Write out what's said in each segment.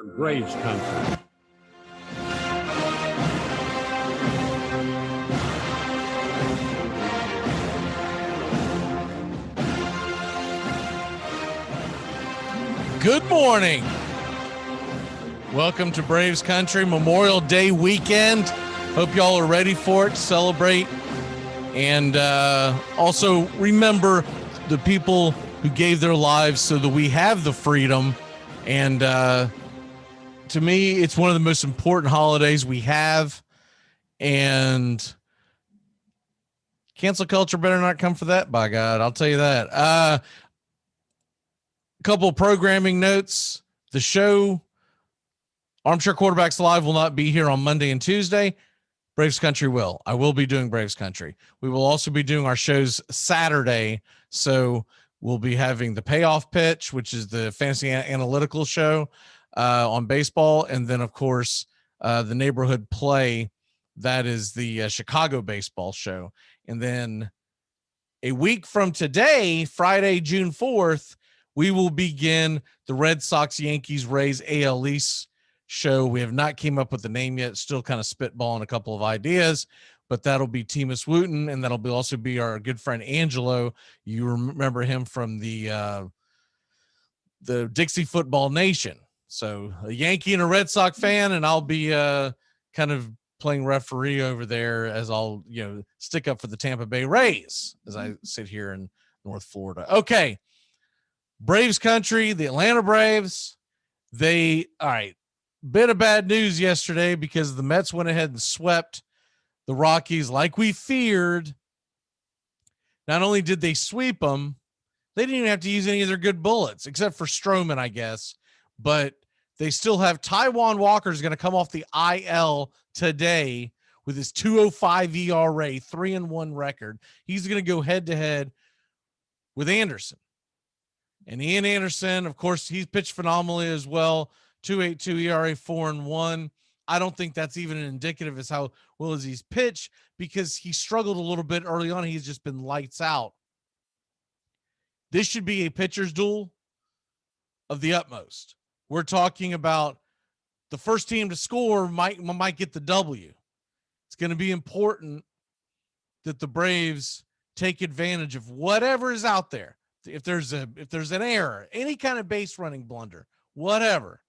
Braves country. Good morning. Welcome to Braves Country Memorial Day weekend. Hope y'all are ready for it to celebrate. And also remember the people who gave their lives so that we have the freedom. And to me, it's one of the most important holidays we have. And cancel culture better not come for that, by God. I'll tell you that. Couple of programming notes. The show, Armchair Quarterbacks Live, will not be here on Monday and Tuesday. Braves Country will. I will be doing Braves Country. We will also be doing our shows Saturday. So we'll be having the Payoff Pitch, which is the fantasy analytical show on baseball. And then, of course, the Neighborhood Play. That is the Chicago baseball show. And then a week from today, Friday, June 4th, we will begin the Red Sox, Yankees, Rays AL East show. We have not came up with the name yet. Still kind of spitballing a couple of ideas, but that'll be Timus Wooten, and that'll also be our good friend Angelo. You remember him from the Dixie Football Nation. So a Yankee and a Red Sox fan, and I'll be kind of playing referee over there as I'll stick up for the Tampa Bay Rays as I sit here in North Florida. Okay. Braves country, the Atlanta Braves, all right, bit of bad news yesterday because the Mets went ahead and swept the Rockies like we feared. Not only did they sweep them, they didn't even have to use any of their good bullets, except for Stroman, I guess. But they still have Taijuan Walker is going to come off the IL today with his 2.05 ERA, 3-1 record. He's going to go head-to-head with Anderson. And Ian Anderson, of course, he's pitched phenomenally as well. 2.82 ERA, 4-1. I don't think that's even indicative as how well as he's pitched because he struggled a little bit early on. He's just been lights out. This should be a pitcher's duel of the utmost. We're talking about the first team to score might get the W. It's going to be important that the Braves take advantage of whatever is out there. If there's an error, any kind of base running blunder, whatever,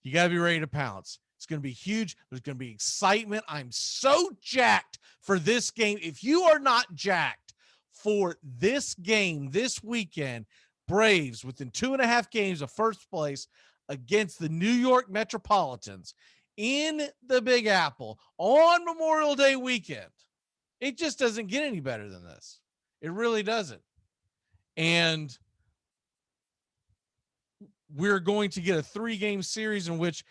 you got to be ready to pounce. It's going to be huge. There's going to be excitement. I'm so jacked for this game. If you are not jacked for this game this weekend, Braves within 2.5 games of first place against the New York Metropolitans in the Big Apple on Memorial Day weekend, it just doesn't get any better than this. It really doesn't. And we're going to get a 3-game series in which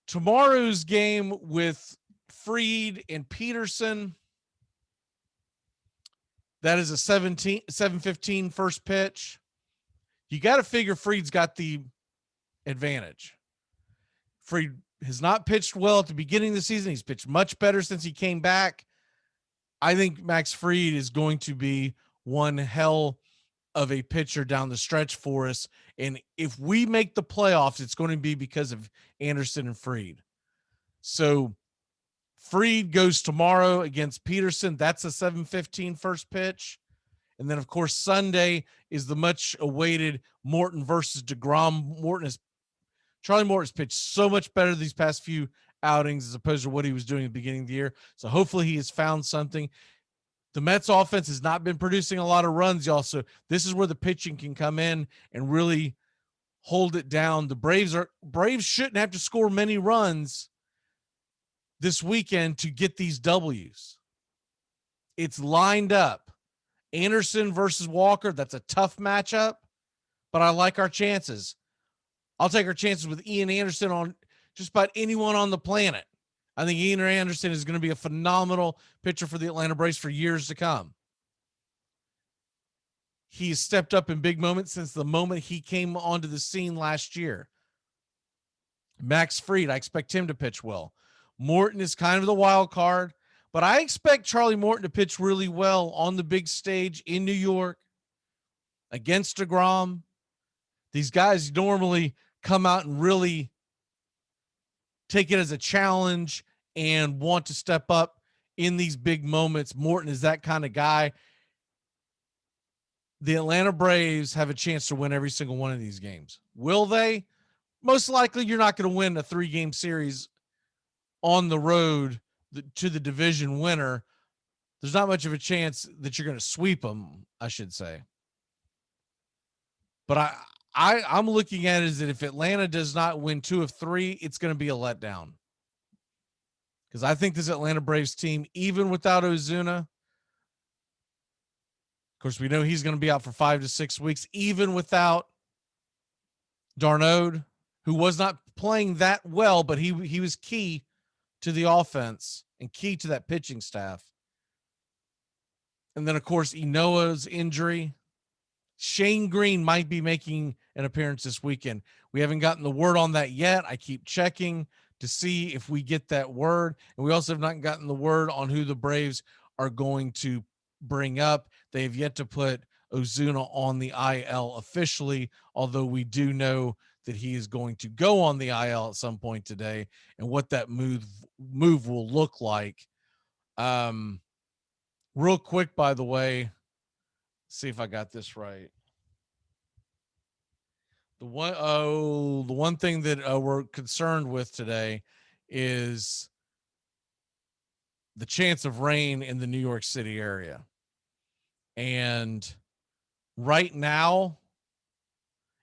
tomorrow's game with Fried and Peterson, that is a 7:15 first pitch. You got to figure Fried's got the advantage. Fried has not pitched well at the beginning of the season. He's pitched much better since he came back. I think Max Fried is going to be one hell of a pitcher down the stretch for us. And if we make the playoffs, it's going to be because of Anderson and Fried. So Fried goes tomorrow against Peterson. That's a 7:15 first pitch. And then, of course, Sunday is the much awaited Morton versus DeGrom. Charlie Morton's pitched so much better these past few outings as opposed to what he was doing at the beginning of the year. So hopefully he has found something. The Mets offense has not been producing a lot of runs, y'all. So this is where the pitching can come in and really hold it down. The Braves shouldn't have to score many runs this weekend to get these W's. It's lined up. Anderson versus Walker, that's a tough matchup, but I like our chances. I'll take our chances with Ian Anderson on just about anyone on the planet. I think Ian Anderson is going to be a phenomenal pitcher for the Atlanta Braves for years to come. He's stepped up in big moments since the moment he came onto the scene last year. Max Fried, I expect him to pitch well. Morton is kind of the wild card, but I expect Charlie Morton to pitch really well on the big stage in New York against DeGrom. These guys normally come out and really take it as a challenge and want to step up in these big moments. Morton is that kind of guy. The Atlanta Braves have a chance to win every single one of these games. Will they? Most likely you're not going to win a 3-game series on the road to the division winner. There's not much of a chance that you're going to sweep them, I should say. But I'm looking at it as that if Atlanta does not win 2 of 3, it's going to be a letdown. Because I think this Atlanta Braves team, even without Ozuna, of course, we know he's going to be out for 5 to 6 weeks, even without d'Arnaud, who was not playing that well, but he was key to the offense and key to that pitching staff. And then, of course, Enoa's injury. Shane Greene might be making an appearance this weekend. We haven't gotten the word on that yet. I keep checking to see if we get that word. And we also have not gotten the word on who the Braves are going to bring up. They have yet to put OZUNA on the IL officially, although we do know that he is going to go on the IL at some point today, and what that move will look like. Real quick, by the way, see if I got this right. The one thing that we're concerned with today is the chance of rain in the New York City area. And right now,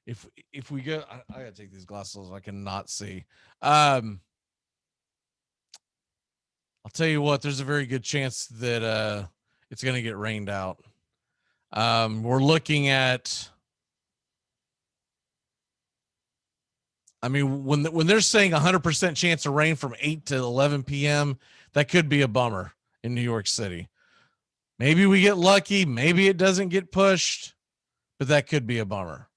if we go, I gotta take these glasses off, I cannot see. I'll tell you what, there's a very good chance that it's going to get rained out. We're looking at, I mean, when they're saying 100% chance of rain from 8 to 11 p.m., that could be a bummer in New York City. Maybe we get lucky, maybe it doesn't get pushed, but that could be a bummer.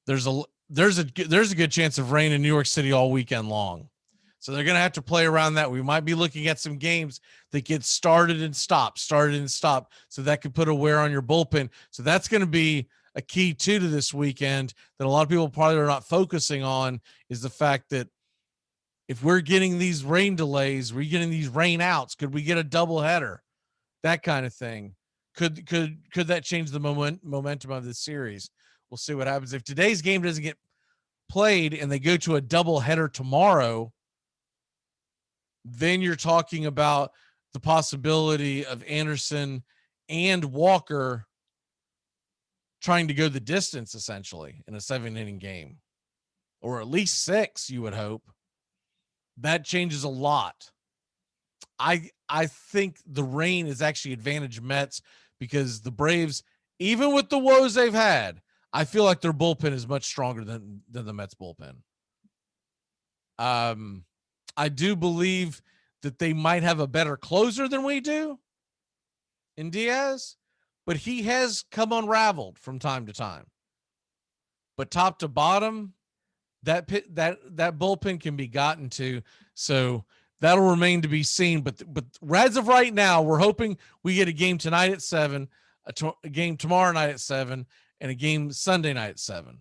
There's a good chance of rain in New York City all weekend long. So they're going to have to play around that. We might be looking at some games that get started and stop. So that could put a wear on your bullpen. So that's going to be a key to this weekend that a lot of people probably are not focusing on, is the fact that if we're getting these rain delays, we're getting these rain outs. Could we get a double header? That kind of thing. Could that change the momentum of this series? We'll see what happens. If today's game doesn't get played and they go to a double header tomorrow, then you're talking about the possibility of Anderson and Walker trying to go the distance, essentially, in a 7-inning game, or at least 6, you would hope. That changes a lot. I think the rain is actually advantage Mets, because the Braves, even with the woes they've had, I feel like their bullpen is much stronger than the Mets bullpen. I do believe that they might have a better closer than we do in Diaz, but he has come unraveled from time to time. But top to bottom, that bullpen can be gotten to. So that'll remain to be seen. But as of right now, we're hoping we get a game tonight at 7, a game tomorrow night at 7, and a game Sunday night at 7.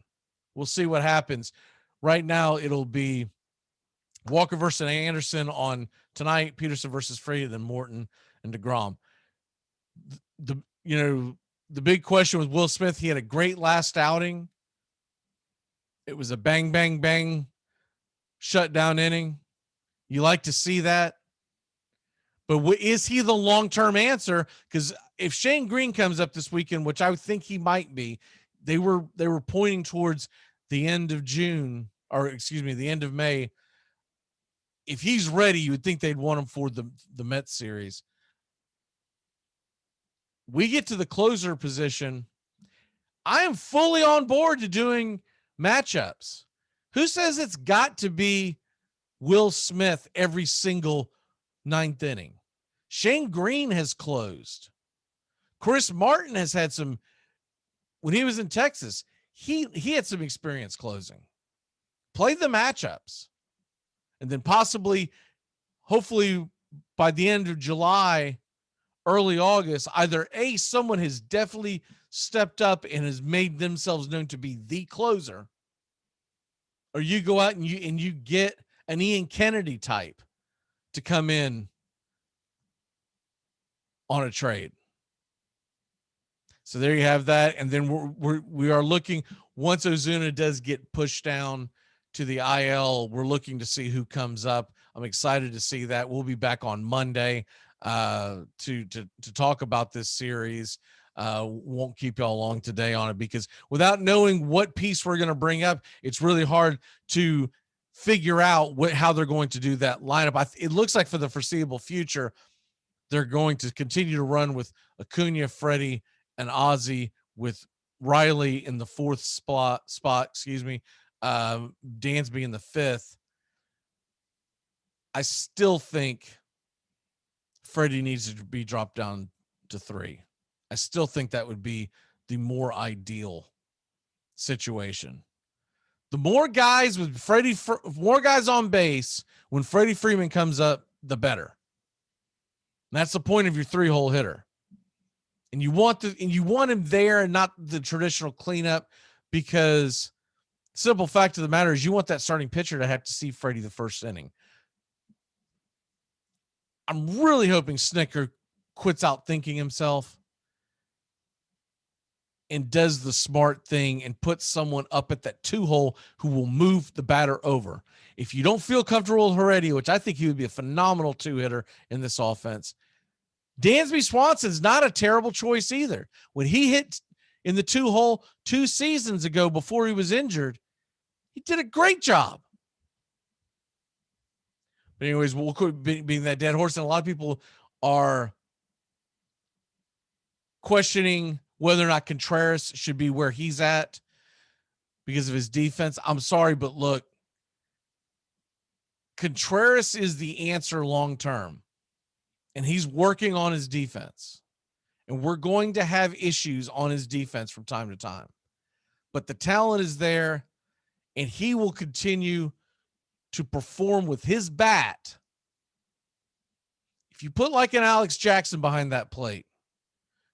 We'll see what happens. Right now, it'll be Walker versus Anderson on tonight, Peterson versus Freddie, then Morton and DeGrom. The big question with Will Smith, he had a great last outing. It was a bang, bang, bang shutdown inning. You like to see that. But is he the long-term answer? Because if Shane Greene comes up this weekend, which I would think he might be, they were pointing towards the end of June, or excuse me, the end of May. If he's ready, you would think they'd want him for the Mets series. We get to the closer position. I am fully on board to doing matchups. Who says it's got to be Will Smith every single 9th inning? Shane Greene has closed. Chris Martin has had some, when he was in Texas, he had some experience closing. Play the matchups. And then possibly, hopefully by the end of July, early August, either someone has definitely stepped up and has made themselves known to be the closer, or you go out and you get an Ian Kennedy type to come in on a trade. So there you have that. And then we are looking, once Ozuna does get pushed down to the IL, we're looking to see who comes up. I'm excited to see that. We'll be back on Monday to talk about this series. Won't keep y'all long today on it, because without knowing what piece we're going to bring up, it's really hard to figure out how they're going to do that lineup. It looks like for the foreseeable future, they're going to continue to run with Acuna, Freddie, and Ozzy, with Riley in the fourth spot, Dansby in the fifth. I still think Freddie needs to be dropped down to 3. I still think that would be the more ideal situation. The more guys with more guys on base when Freddie Freeman comes up, the better. And that's the point of your 3-hole hitter. And you want him there and not the traditional cleanup, because simple fact of the matter is you want that starting pitcher to have to see Freddie the first inning. I'm really hoping Snicker quits out thinking himself and does the smart thing and puts someone up at that 2-hole who will move the batter over. If you don't feel comfortable with Heredia, which I think he would be a phenomenal 2-hitter in this offense, Dansby Swanson's not a terrible choice either. When he hit in the 2-hole 2 seasons ago before he was injured, he did a great job. But anyways, we'll quit being that dead horse. And a lot of people are questioning whether or not Contreras should be where he's at because of his defense. I'm sorry, but look, Contreras is the answer long-term, and he's working on his defense, and we're going to have issues on his defense from time to time, but the talent is there, and he will continue to perform with his bat. If you put like an Alex Jackson behind that plate,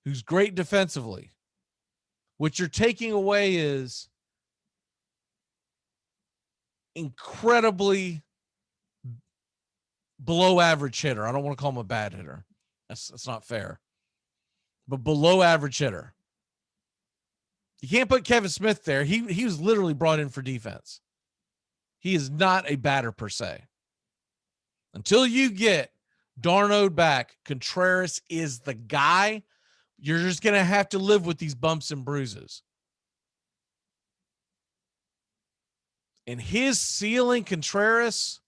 who's great defensively, what you're taking away is incredibly below average hitter. I don't want to call him a bad hitter. That's not fair. But below average hitter. You can't put Kevin Smith there. He was literally brought in for defense. He is not a batter per se. Until you get d'Arnaud back, Contreras is the guy. You're just going to have to live with these bumps and bruises. And his ceiling, Contreras,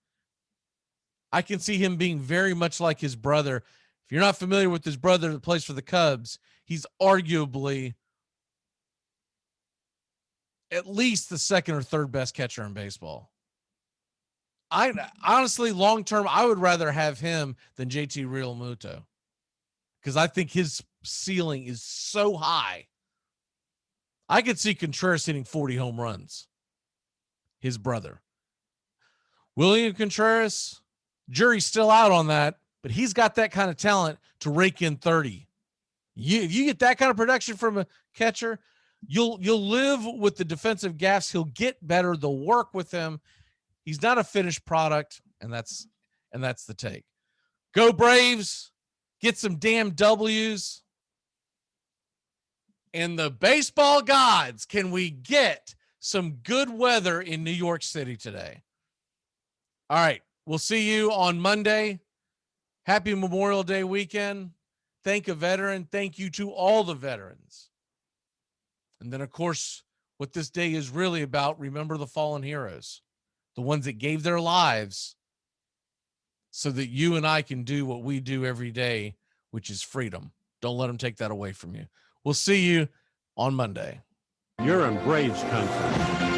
I can see him being very much like his brother. If you're not familiar with his brother that plays for the Cubs, he's arguably at least the second or third best catcher in baseball. I honestly, long-term, I would rather have him than JT Realmuto, because I think his ceiling is so high. I could see Contreras hitting 40 home runs. His brother. William Contreras, jury's still out on that, but he's got that kind of talent to rake in 30. If you get that kind of production from a catcher, you'll live with the defensive gaffes. He'll get better. They'll work with him. He's not a finished product, and that's the take. Go Braves. Get some damn W's. And the baseball gods, can we get some good weather in New York City today? All right. We'll see you on Monday. Happy Memorial Day weekend. Thank a veteran. Thank you to all the veterans. And then, of course, what this day is really about, remember the fallen heroes, the ones that gave their lives so that you and I can do what we do every day, which is freedom. Don't let them take that away from you. We'll see you on Monday. You're in Braves country.